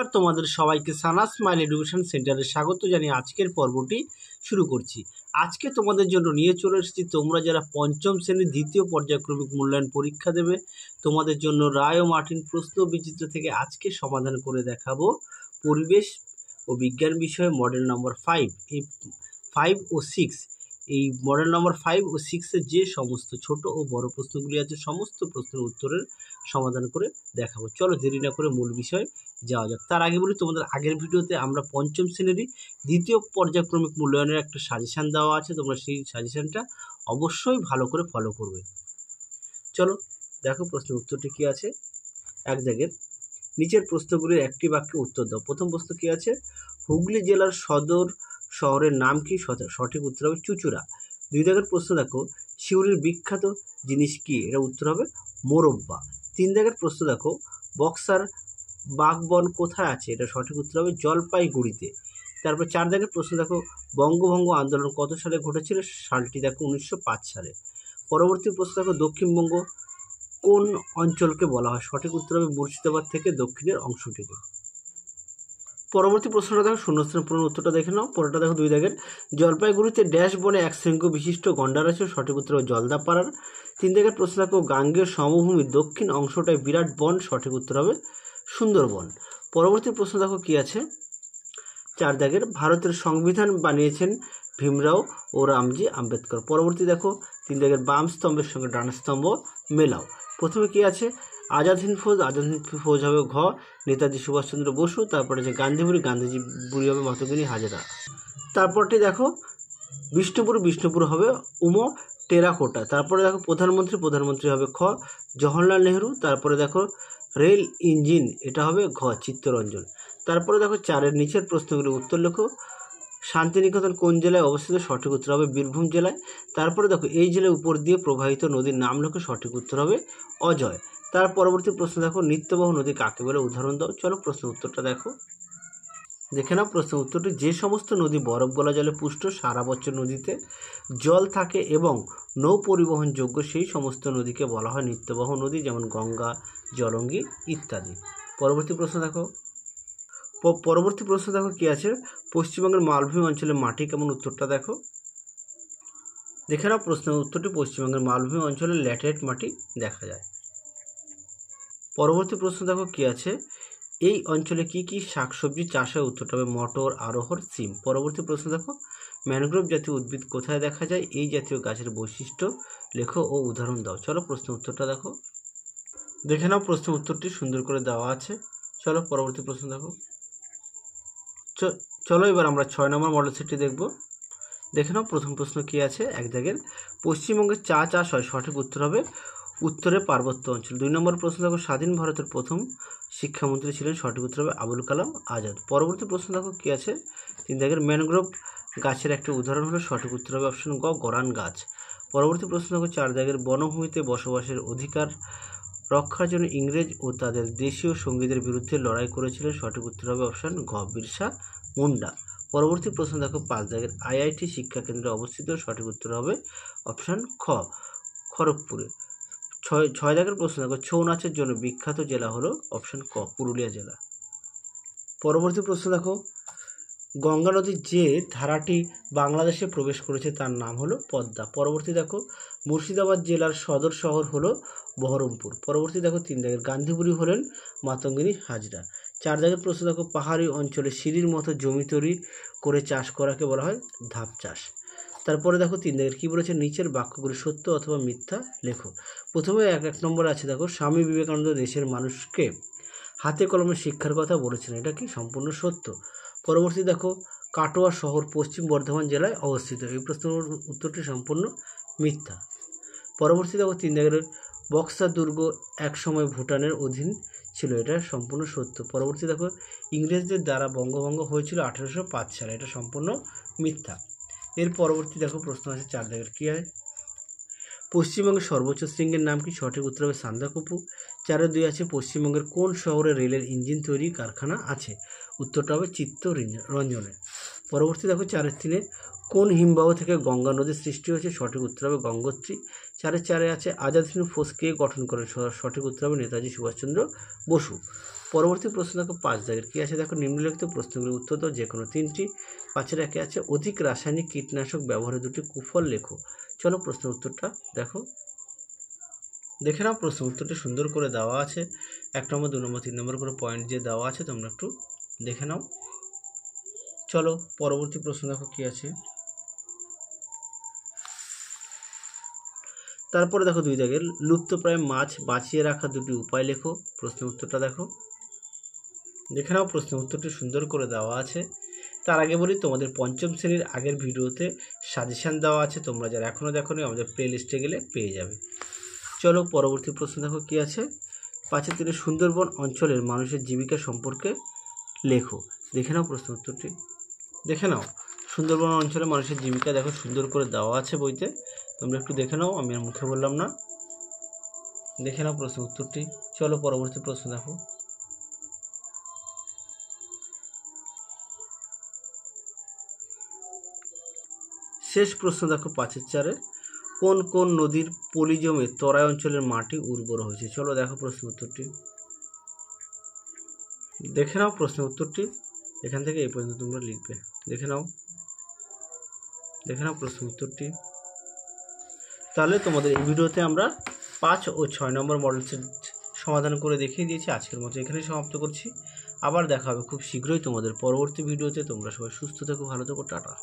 নমস্কার, তোমাদের সবাইকে সানা স্মাইল এডুকেশন সেন্টারে স্বাগত জানিয়ে আজকের পর্বটি শুরু করছি। আজকে তোমাদের জন্য নিয়ে চলে এসেছি তোমরা যারা পঞ্চম শ্রেণীর দ্বিতীয় পর্যায়ক্রমিক মূল্যায়ন পরীক্ষা দেবে, তোমাদের জন্য রায় ও মার্টিন প্রশ্ন বিচিত্র থেকে আজকে সমাধান করে দেখাবো পরিবেশ ও বিজ্ঞান বিষয়ে মডেল নম্বর 5 এই 5 ও 6 এই মডেল নম্বর 5 ও 6-এর যে সমস্ত ছোট ও বড় প্রশ্নগুলি আছে সমস্ত প্রশ্নের উত্তরের সমাধান করে দেখাবো। চলো দেরি না করে মূল বিষয়ে যাওয়া যাক। তার আগে বলি, তোমাদের আগের ভিডিওতে আমরা পঞ্চম শ্রেণীর দ্বিতীয় পর্যায়ক্রমিক মূল্যায়নের একটা সাজেশান দেওয়া আছে, তোমরা সেই সাজেশানটা অবশ্যই ভালো করে ফলো করবে। চলো দেখো প্রশ্নের উত্তরটি কী আছে। এক দাগের নিচের প্রশ্নগুলির একটি বাক্যে উত্তর দাও। প্রথম প্রশ্ন কী আছে, হুগলি জেলার সদর শহরের নাম কি? সঠিক উত্তর হবে চুঁচুড়া। দুই দাগের প্রশ্ন দেখো, সিউড়ির বিখ্যাত জিনিস কি? এটা উত্তর হবে মোরব্বা। তিন দাগের প্রশ্ন দেখো, বক্সার বাগবন কোথায় আছে? এটা সঠিক উত্তর হবে জলপাইগুড়িতে। তারপর চার দাগের প্রশ্ন দেখো, বঙ্গভঙ্গ আন্দোলন কত সালে ঘটেছিল? সালটি দেখো 1905 সালে। পরবর্তী প্রশ্ন দেখো, দক্ষিণবঙ্গ কোন অঞ্চলকে বলা হয়? সঠিক উত্তর হবে মুর্শিদাবাদ থেকে দক্ষিণের অংশটিকে। পরবর্তী প্রশ্নটা দেখো, শূন্যস্থান পূরণ উত্তরটা দেখে নাও। পরেরটা দেখো, দুই দাগের জলপাইগুড়িতে ড্যাশ বনে এক শৃঙ্গ বিশিষ্ট গন্ডার আছে? সঠিক উত্তর হবে জলদাপাড়ার। তিন দাগের প্রশ্ন দেখো, গাঙ্গেয় সমভূমির দক্ষিণ অংশটায় বিরাট বন? সঠিক উত্তর হবে সুন্দরবন। পরবর্তী প্রশ্ন দেখো কি আছে, চার দাগের ভারতের সংবিধান বানিয়েছেন ভীমরাও ও রামজি আম্বেদকর। পরবর্তী দেখো, তিন দাগের বাম স্তম্ভের সঙ্গে ডান স্তম্ভ মেলাও। প্রথমে কি আছে, আজাদ হিন্দ ফৌজ হবে ঘ, নেতাজি সুভাষচন্দ্র বসু। তারপরে যে গান্ধী বুড়ি হবে মাতঙ্গিনী হাজরা। তারপরটি দেখো, বিষ্ণুপুর হবে উম টেরাকোটা। তারপরে দেখো, প্রধানমন্ত্রী হবে খ, জওহরলাল নেহরু। তারপরে দেখো, রেল ইঞ্জিন এটা হবে ঘ, চিত্তরঞ্জন। তারপরে দেখো, চারের নিচের প্রশ্নগুলি উত্তর লেখো। শান্তিনিকেতন কোন জেলায় অবস্থিত? সঠিক উত্তর হবে বীরভূম জেলায়। তারপরে দেখো, এই জেলার উপর দিয়ে প্রবাহিত নদীর নাম লেখো? সঠিক উত্তর হবে অজয়। তার পরবর্তী প্রশ্ন দেখো, নিত্যবাহু নদী কাকে বলে? উদাহরণ দাও। চলো প্রশ্নের উত্তরটা দেখো, দেখে নাও প্রশ্নের উত্তরটি। যে সমস্ত নদী বরফ গলা জলে পুষ্ট, সারা বছর নদীতে জল থাকে এবং নৌ পরিবহনযোগ্য, সেই সমস্ত নদীকে বলা হয় নিত্যবাহু নদী, যেমন গঙ্গা, জলঙ্গি ইত্যাদি। পরবর্তী প্রশ্ন দেখো কি আছে, পশ্চিমবঙ্গের মালভূমি অঞ্চলের মাটি কেমন? উত্তরটা দেখো, দেখে নাও প্রশ্নের উত্তরটি। পশ্চিমবঙ্গের মালভূমি অঞ্চলে ল্যাটেরাইট মাটি দেখা যায়। পরবর্তী প্রশ্ন দেখো কি আছে, এই অঞ্চলে কি কি শাকসবজি চাষ হয়? উত্তরটা হবে মটর, আরোহর, সিম। পরবর্তী প্রশ্ন দেখো, ম্যানগ্রোভ জাতীয় উদ্ভিদ কোথায় দেখা যায়? এই জাতীয় গাছের বৈশিষ্ট্য লেখো ও উদাহরণ দাও। চলো প্রশ্নের উত্তরটা দেখো, দেখে নাও প্রশ্নের উত্তরটি সুন্দর করে দেওয়া আছে। চলো পরবর্তী প্রশ্ন দেখো। চলো এবার আমরা 6 নম্বর মডেল সেটটি দেখব। দেখে নাও প্রথম প্রশ্ন কি আছে। এক দাগের পশ্চিমবঙ্গে চা চাষ হয়? সঠিক উত্তর হবে উত্তরে পার্বত্য অঞ্চল। 2 নম্বর প্রশ্ন দেখো, স্বাধীন ভারতের প্রথম শিক্ষামন্ত্রী ছিলেন? সঠিক উত্তর হবে আবুল কালাম আজাদ। পরবর্তী প্রশ্ন দেখো কি আছে, 3 দাগের ম্যানগ্রোভ গাছের একটা উদাহরণ হলো? সঠিক উত্তর হবে অপশন গ, গরান গাছ। পরবর্তী প্রশ্ন দেখো, 4 দাগের বনভূমিতে বসবাসের অধিকার রক্ষার জন্য ইংরেজ ও তাদের দেশীয় সঙ্গীদের বিরুদ্ধে লড়াই করেছিলেন? সঠিক উত্তর হবে অপশন ঘ, বিরসা মুন্ডা। পরবর্তী প্রশ্ন দেখো, 5 দাগের আইআইটি শিক্ষা কেন্দ্রে অবস্থিত? সঠিক উত্তর হবে অপশন খ, খড়গপুরে। 6 দাগের প্রশ্ন দেখো, ছৌ নাচের জন্য বিখ্যাত জেলা হলো? অপশন ক, পুরুলিয়া জেলা। পরবর্তী প্রশ্ন দেখো, গঙ্গা নদীর যে ধারাটি বাংলাদেশে প্রবেশ করেছে তার নাম হলো পদ্মা। পরবর্তী দেখো, মুর্শিদাবাদ জেলার সদর শহর হলো বহরমপুর। পরবর্তী দেখো, 3 দাগের গান্ধীবুড়ি হলেন মাতঙ্গিনী হাজরা। 4 দাগের প্রশ্ন দেখো, পাহাড়ি অঞ্চলে সিঁড়ির মতো জমি তৈরি করে চাষ করাকে বলা হয় ধাপ চাষ। তারপরে দেখো 3 দাগের কী বলেছে, নিচের বাক্যগুলি সত্য অথবা মিথ্যা লেখো। প্রথমে এক নম্বর আছে দেখো, স্বামী বিবেকানন্দ দেশের মানুষকে হাতে কলমে শিক্ষার কথা বলেছিলেন, এটা কি সম্পূর্ণ সত্য। পরবর্তী দেখো, কাটোয়া শহর পশ্চিম বর্ধমান জেলায় অবস্থিত, এই প্রশ্নের উত্তরটি সম্পূর্ণ মিথ্যা। পরবর্তী দেখো, 3 দাগের বক্সার দুর্গ একসময় ভুটানের অধীন ছিল, এটা সম্পূর্ণ সত্য। পরবর্তী দেখো, ইংরেজদের দ্বারা বঙ্গভঙ্গ হয়েছিল 1805 সালে, এটা সম্পূর্ণ মিথ্যা। এর পরবর্তী দেখো প্রশ্ন আছে 4 দাগের কী হয়, পশ্চিমবঙ্গের সর্বোচ্চ শৃঙ্গের নাম কি? সঠিক উত্তর হবে সান্দাকফু। 4-এর 2 আছে, পশ্চিমবঙ্গের কোন শহরে রেলের ইঞ্জিন তৈরি কারখানা আছে? উত্তরটা হবে চিত্তরঞ্জনে। পরবর্তী দেখো 4-এর 3, কোন হিমবাহ থেকে গঙ্গা নদীর সৃষ্টি হয়েছে? সঠিক উত্তর হবে গঙ্গোত্রী। 4-এর 4 আছে, আজাদ হিন্দ ফৌজ কে গঠন করেন? সঠিক উত্তর হবে নেতাজি সুভাষচন্দ্র বসু। পরবর্তী প্রশ্ন দেখো 5 দাগের কী আছে দেখো, নিম্নলিখিত প্রশ্নগুলির উত্তর দাও যে কোনো 3টি। 5-এর একে আছে অধিক রাসায়নিক কীটনাশক ব্যবহারের 2টি কুফল লেখো। চলো প্রশ্নের উত্তরটা দেখো, দেখে নাও। প্রশ্ন উত্তরটি সুন্দর করে দেওয়া আছে, 1 নম্বর 2 নম্বর 3 নম্বর করে পয়েন্ট যে দেওয়া আছে তোমরা একটু দেখে নাও। চলো পরবর্তী প্রশ্ন দেখো কী আছে। তারপরে দেখো 2 দাগের লুপ্তপ্রায় মাছ বাঁচিয়ে রাখার 2টি উপায় লেখো। প্রশ্নের উত্তরটা দেখো, দেখে নাও। প্রশ্নের উত্তরটি সুন্দর করে দেওয়া আছে। তার আগে বলি, তোমাদের 5ম শ্রেণীর আগের ভিডিওতে সাজেশান দেওয়া আছে, তোমরা যারা এখনও দেখোনি আমাদের প্লে লিস্টে গেলে পেয়ে যাবে। চলো পরবর্তী প্রশ্ন দেখো কী আছে। 5-3 সুন্দরবন অঞ্চলের মানুষের জীবিকা সম্পর্কে লেখো। দেখে নাও প্রশ্ন উত্তরটি, দেখে নাও। সুন্দরবন অঞ্চলে মানুষের জীবিকা দেখো সুন্দর করে দেওয়া আছে বইতে, তোমরা একটু দেখে নাও, আমি আর মুখে বললাম না। দেখে নাও প্রশ্ন উত্তরটি। চলো পরবর্তী প্রশ্ন দেখো। শেষ প্রশ্ন দেখো 5-4 কোন কোন নদীর পলি জমে তরাই অঞ্চলের মাটি উর্বর হয়েছে। চলো দেখো প্রশ্ন উত্তরটি, দেখে নাও প্রশ্ন উত্তরটি। এখান থেকে এই পর্যন্ত তোমরা লিখবে, দেখে নাও, দেখে নাও প্রশ্ন উত্তরটি। তাহলে তোমাদের এই ভিডিওতে আমরা 5 ও 6 নম্বর মডেল সেট সমাধান করে দেখিয়ে দিয়েছি। আজকের মতো এখানেই সমাপ্ত করছি। আবার দেখা হবে খুব শীঘ্রই তোমাদের পরবর্তী ভিডিওতে। তোমরা সবাই সুস্থ থেকো, ভালো থেকো, টাটা।